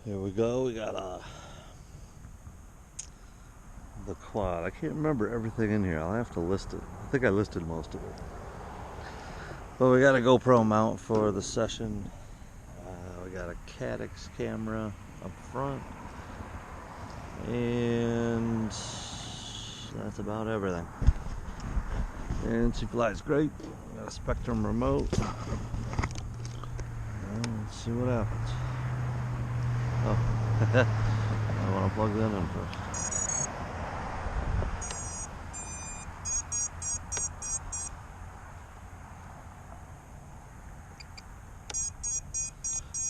Here we go. We got the quad. I can't remember everything in here. I'll have to list it. I think I listed most of it. But we got a GoPro mount for the session. We got a Caddx camera up front. And that's about everything. And she flies great. Got a Spectrum remote. Let's see what happens. Oh, I want to plug that in first.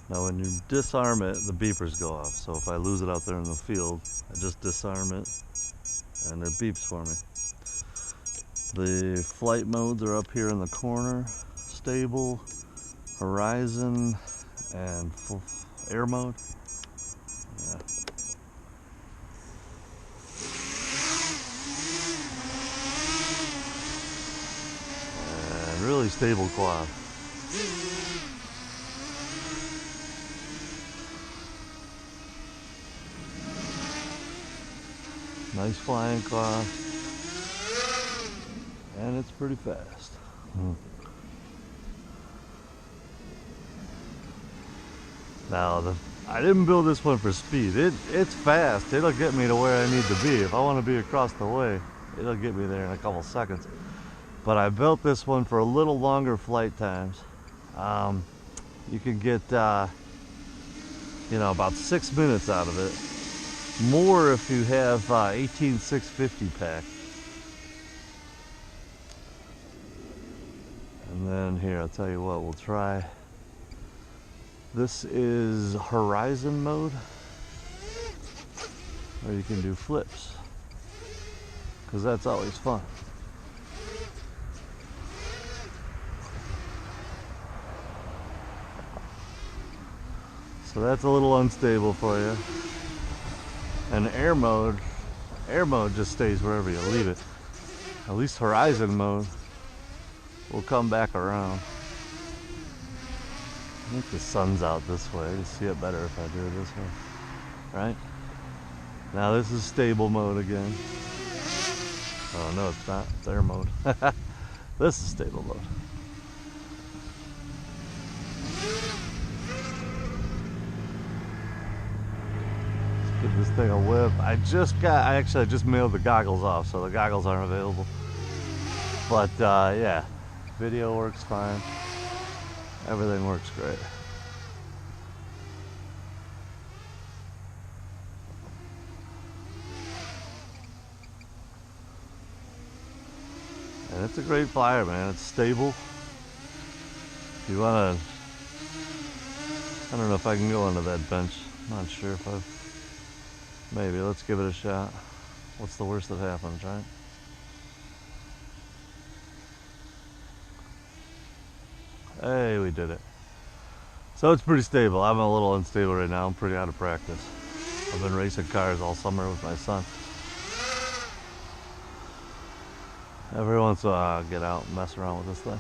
Now when you disarm it, the beepers go off. So if I lose it out there in the field, I just disarm it and it beeps for me. The flight modes are up here in the corner. Stable, horizon, and full air mode. Yeah. And really stable quad. Nice flying quad. And it's pretty fast. Now, I didn't build this one for speed. It's fast. It'll get me to where I need to be. If I want to be across the way, it'll get me there in a couple seconds. But I built this one for a little longer flight times. You can get, about 6 minutes out of it. More if you have 18650 pack. And then here, I'll tell you what, we'll try. This is horizon mode, where you can do flips, because that's always fun. So that's a little unstable for you. And air mode just stays wherever you leave it. At least horizon mode will come back around. I think the sun's out this way. You see it better if I do it this way, right? Now this is stable mode again. Oh no, it's not. It's air mode. This is stable mode. Let's give this thing a whip. I just mailed the goggles off, so the goggles aren't available. But yeah, video works fine. Everything works great. And it's a great flyer, man. It's stable. If you wanna, I don't know if I can go under that bench. I'm not sure if maybe, let's give it a shot. What's the worst that happens, right? Hey, we did it. So it's pretty stable. I'm a little unstable right now. I'm pretty out of practice. I've been racing cars all summer with my son. Every once in a while I'll get out and mess around with this thing.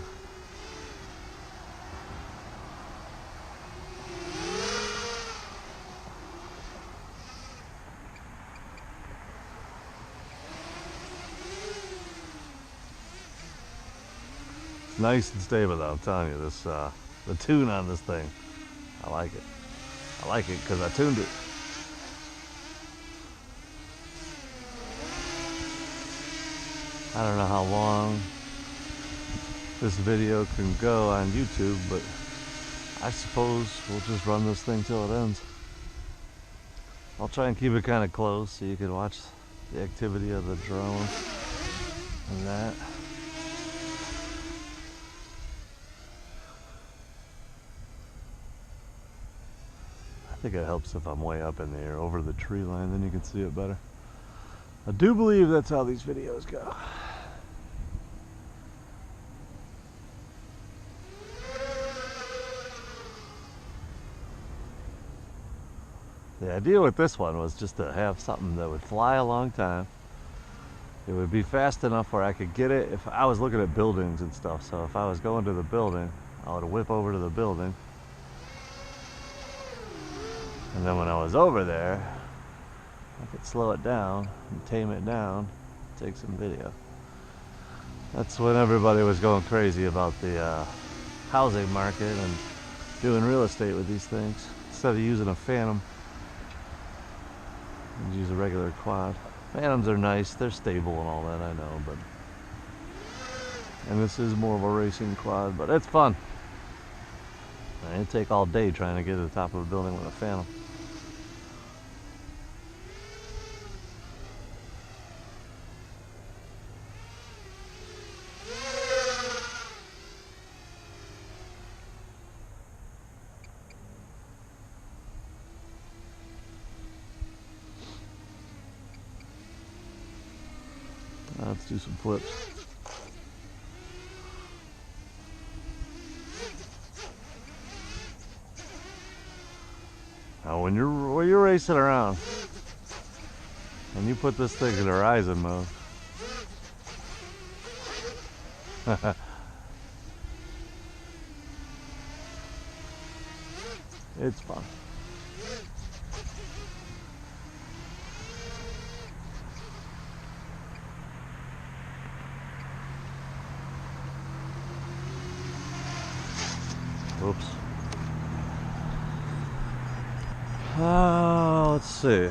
It's nice and stable though, I'm telling you. This the tune on this thing, I like it. I like it because I tuned it. I don't know how long this video can go on YouTube, but I suppose we'll just run this thing till it ends. I'll try and keep it kind of close so you can watch the activity of the drone and that. I think it helps if I'm way up in the air over the tree line, then you can see it better. I do believe that's how these videos go. The idea with this one was just to have something that would fly a long time. It would be fast enough where I could get it if I was looking at buildings and stuff. So if I was going to the building, I would whip over to the building And then when I was over there, I could slow it down and tame it down, take some video. That's when everybody was going crazy about the housing market and doing real estate with these things. Instead of using a Phantom, I'd use a regular quad. Phantoms are nice, they're stable and all that, I know, but and this is more of a racing quad, but it's fun. It'd take all day trying to get to the top of a building with a Phantom. Let's do some flips. Now when you're racing around and you put this thing in horizon mode, it's fun. Oops. Let's see.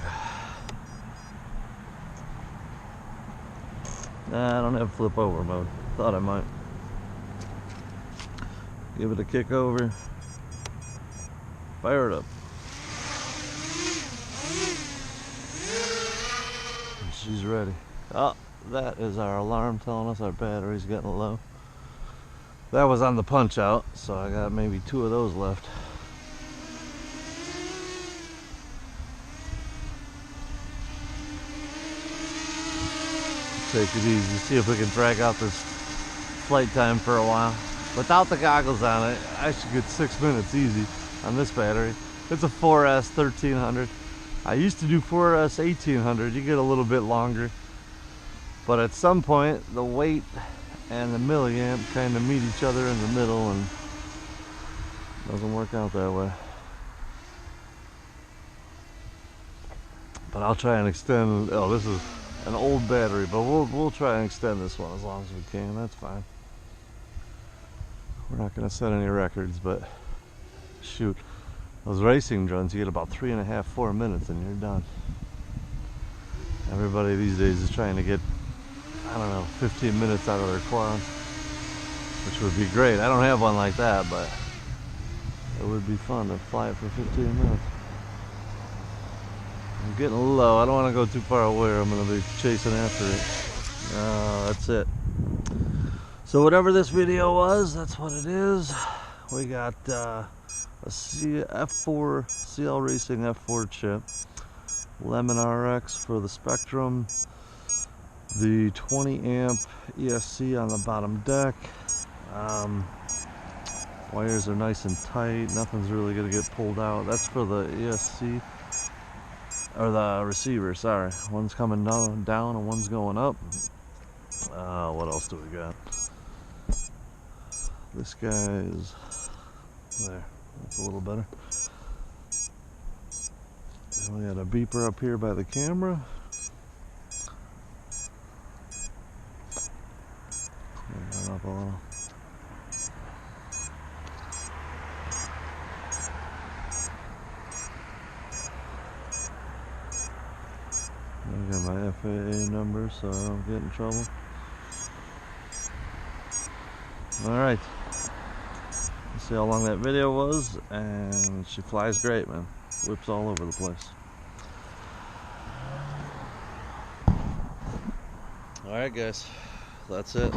Nah, I don't have flip over mode. Thought I might. Give it a kick over. Fire it up. And she's ready. Oh, that is our alarm telling us our battery's getting low. That was on the punch out, so I got maybe 2 of those left. Take it easy, see if we can drag out this flight time for a while. Without the goggles on it, I should get 6 minutes easy on this battery. It's a 4S 1300. I used to do 4S 1800, you get a little bit longer. But at some point, the weight and the milliamp kind of meet each other in the middle and doesn't work out that way. But I'll try and extend. Oh, this is an old battery, but we'll try and extend this one as long as we can. That's fine. We're not going to set any records, but shoot, those racing drones, you get about 3.5, 4 minutes and you're done. Everybody these days is trying to get, I don't know, 15 minutes out of their quads, which would be great. I don't have one like that, but it would be fun to fly it for 15 minutes. I'm getting low. I don't want to go too far away or I'm going to be chasing after it. That's it. So whatever this video was, that's what it is. We got a F4 CL Racing F4 chip, Lemon RX for the Spectrum, the 20 amp ESC on the bottom deck. Wires are nice and tight, nothing's really going to get pulled out. That's for the ESC, or the receiver, sorry. One's coming down and one's going up. What else do we got? This guy is there. That's a little better. And we got a beeper up here by the camera. Turn that up a little. I got my FAA number so I don't get in trouble. Alright. See how long that video was, and she flies great, man. Whips all over the place. Alright guys, that's it.